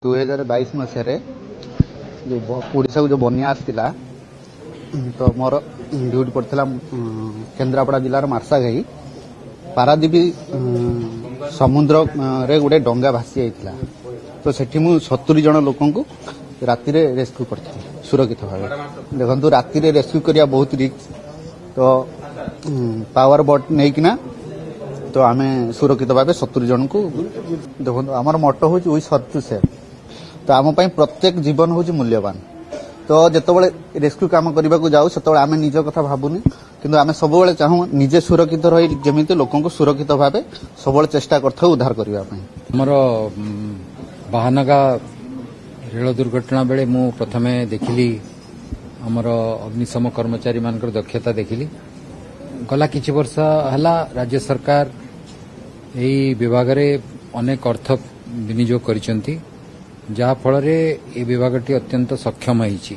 2022 ମସିହାରେ ଯେଉଁ ଓଡ଼ିଶାକୁ ଯେଉଁ ବନ୍ୟା ଆସିଥିଲା ତ ମୋର ଡ୍ୟୁଟି ପଡ଼ିଥିଲା କେନ୍ଦ୍ରାପଡ଼ା ଜିଲ୍ଲାର ମାର୍ଶାଘାଇ ପାରାଦୀପ ସମୁଦ୍ରରେ ଗୋଟେ ଡଙ୍ଗା ଭାସି ଯାଇଥିଲା। ତ ସେଠି ମୁଁ 70 ଜଣ ଲୋକଙ୍କୁ ରାତିରେ ରେସ୍କ୍ୟୁ କରିଥିଲି ସୁରକ୍ଷିତ ଭାବେ। ଦେଖନ୍ତୁ ରାତିରେ ରେସ୍କ୍ୟୁ କରିବା ବହୁତ ରିସ୍କ, ତ ପାୱାର ବୋଟ୍ ନେଇକିନା ତ ଆମେ ସୁରକ୍ଷିତ ଭାବେ 70 ଜଣଙ୍କୁ ଦେଖନ୍ତୁ ଆମର ମଟୋ ହେଉଛି ୱି ସର୍ଭ ଟୁ ସେଭ୍। ତ ଆମ ପାଇଁ ପ୍ରତ୍ୟେକ ଜୀବନ ହେଉଛି ମୂଲ୍ୟବାନ। ତ ଯେତେବେଳେ ରେସ୍କ୍ୟୁ କାମ କରିବାକୁ ଯାଉ ସେତେବେଳେ ଆମେ ନିଜ କଥା ଭାବୁନି, କିନ୍ତୁ ଆମେ ସବୁବେଳେ ଚାହୁଁ ନିଜେ ସୁରକ୍ଷିତ ରହି ଯେମିତି ଲୋକଙ୍କୁ ସୁରକ୍ଷିତ ଭାବେ ସବୁବେଳେ ଚେଷ୍ଟା କରିଥାଉ ଉଦ୍ଧାର କରିବା ପାଇଁ। ଆମର ବାହାନଗା ରେଳ ଦୁର୍ଘଟଣା ବେଳେ ମୁଁ ପ୍ରଥମେ ଦେଖିଲି ଆମର ଅଗ୍ନିଶମ କର୍ମଚାରୀମାନଙ୍କର ଦକ୍ଷତା ଦେଖିଲି। ଗଲା କିଛି ବର୍ଷ ହେଲା ରାଜ୍ୟ ସରକାର ଏହି ବିଭାଗରେ ଅନେକ ଅର୍ଥ ବିନିଯୋଗ କରିଛନ୍ତି, ଯାହାଫଳରେ ଏ ବିଭାଗଟି ଅତ୍ୟନ୍ତ ସକ୍ଷମ ହୋଇଛି।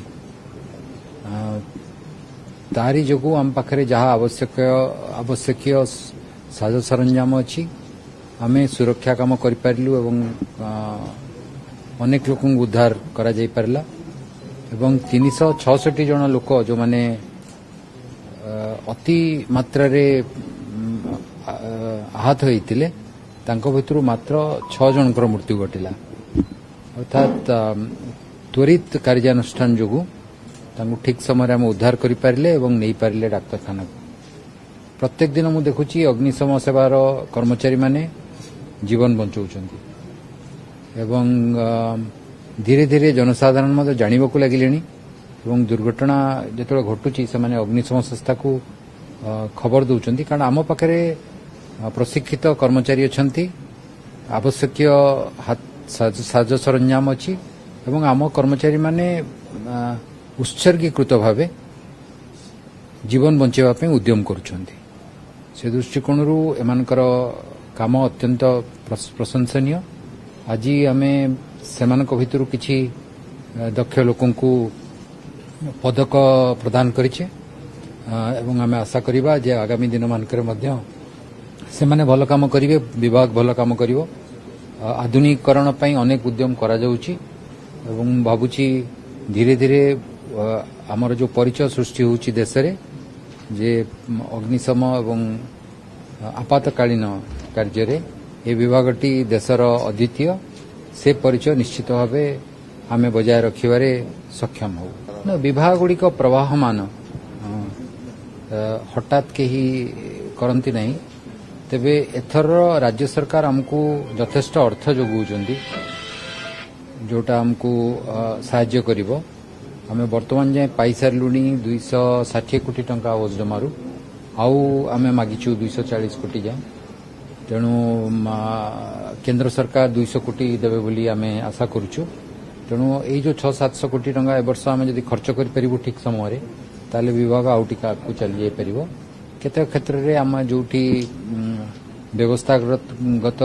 ତାରି ଯୋଗୁଁ ଆମ ପାଖରେ ଯାହା ଆବଶ୍ୟକୀୟ ସାଜ ସରଞ୍ଜାମ ଅଛି ଆମେ ସୁରକ୍ଷା କାମ କରିପାରିଲୁ ଏବଂ ଅନେକ ଲୋକଙ୍କୁ ଉଦ୍ଧାର କରାଯାଇପାରିଲା ଏବଂ 366 ଜଣ ଲୋକ ଯେଉଁମାନେ ଅତି ମାତ୍ରାରେ ଆହତ ହୋଇଥିଲେ ତାଙ୍କ ଭିତରୁ ମାତ୍ର 6 ଜଣଙ୍କର ମୃତ୍ୟୁ ଘଟିଲା। ଅର୍ଥାତ୍ ତ୍ୱରିତ କାର୍ଯ୍ୟାନୁଷ୍ଠାନ ଯୋଗୁଁ ତାଙ୍କୁ ଠିକ୍ ସମୟରେ ଆମେ ଉଦ୍ଧାର କରିପାରିଲେ ଏବଂ ନେଇପାରିଲେ ଡାକ୍ତରଖାନାକୁ। ପ୍ରତ୍ୟେକ ଦିନ ମୁଁ ଦେଖୁଛି ଅଗ୍ନିଶମ ସେବାର କର୍ମଚାରୀମାନେ ଜୀବନ ବଞ୍ଚାଉଛନ୍ତି ଏବଂ ଧୀରେ ଧୀରେ ଜନସାଧାରଣ ମଧ୍ୟ ଜାଣିବାକୁ ଲାଗିଲେଣି ଏବଂ ଦୁର୍ଘଟଣା ଯେତେବେଳେ ଘଟୁଛି ସେମାନେ ଅଗ୍ନିଶମ ସଂସ୍ଥାକୁ ଖବର ଦେଉଛନ୍ତି, କାରଣ ଆମ ପାଖରେ ପ୍ରଶିକ୍ଷିତ କର୍ମଚାରୀ ଅଛନ୍ତି, ଆବଶ୍ୟକୀୟ ସାଜ ସରଞ୍ଜାମ ଅଛି ଏବଂ ଆମ କର୍ମଚାରୀମାନେ ଉତ୍ସର୍ଗୀକୃତ ଭାବେ ଜୀବନ ବଞ୍ଚାଇବା ପାଇଁ ଉଦ୍ୟମ କରୁଛନ୍ତି। ସେ ଦୃଷ୍ଟିକୋଣରୁ ଏମାନଙ୍କର କାମ ଅତ୍ୟନ୍ତ ପ୍ରଶଂସନୀୟ। ଆଜି ଆମେ ସେମାନଙ୍କ ଭିତରୁ କିଛି ଦକ୍ଷ ଲୋକଙ୍କୁ ପଦକ ପ୍ରଦାନ କରିଛେ ଏବଂ ଆମେ ଆଶା କରିବା ଯେ ଆଗାମୀ ଦିନମାନଙ୍କରେ ମଧ୍ୟ ସେମାନେ ଭଲ କାମ କରିବେ, ବିଭାଗ ଭଲ କାମ କରିବ। ଆଧୁନିକୀକରଣ ପାଇଁ ଅନେକ ଉଦ୍ୟମ କରାଯାଉଛି ଏବଂ ମୁଁ ଭାବୁଛି ଧୀରେ ଧୀରେ ଆମର ଯେଉଁ ପରିଚୟ ସୃଷ୍ଟି ହେଉଛି ଦେଶରେ ଯେ ଅଗ୍ନିଶମ ଏବଂ ଆପାତକାଳୀନ କାର୍ଯ୍ୟରେ ଏ ବିଭାଗଟି ଦେଶର ଅଦ୍ୱିତୀୟ, ସେ ପରିଚୟ ନିଶ୍ଚିତ ଭାବେ ଆମେ ବଜାୟ ରଖିବାରେ ସକ୍ଷମ ହେଉ। ବିଭାଗଗୁଡ଼ିକ ପ୍ରବାହମାନ ହଠାତ୍ କେହି କରନ୍ତି ନାହିଁ, ତେବେ ଏଥର ରାଜ୍ୟ ସରକାର ଆମକୁ ଯଥେଷ୍ଟ ଅର୍ଥ ଯୋଗାଉଛନ୍ତି ଯେଉଁଟା ଆମକୁ ସାହାଯ୍ୟ କରିବ। ଆମେ ବର୍ତ୍ତମାନ ଯାଏଁ ପାଇସାରିଲୁଣି 260 କୋଟି ଟଙ୍କା ଆବାସ ଜମାରୁ, ଆଉ ଆମେ ମାଗିଛୁ 240 କୋଟି ଯାଏଁ। ତେଣୁ କେନ୍ଦ୍ର ସରକାର 200 କୋଟି ଦେବେ ବୋଲି ଆମେ ଆଶା କରୁଛୁ। ତେଣୁ ଏଇ ଯେଉଁ 600-700 କୋଟି ଟଙ୍କା ଏ ବର୍ଷ ଆମେ ଯଦି ଖର୍ଚ୍ଚ କରିପାରିବୁ ଠିକ୍ ସମୟରେ, ତାହେଲେ ବିଭାଗ ଆଉ ଟିକେ ଆଗକୁ ଚାଲିଯାଇପାରିବ। କେତେକ କ୍ଷେତ୍ରରେ ଆମେ ଯେଉଁଠି ବ୍ୟବସ୍ଥାଗତ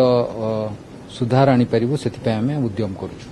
ସୁଧାର ଆଣିପାରିବୁ ସେଥିପାଇଁ ଆମେ ଉଦ୍ୟମ କରୁଛୁ।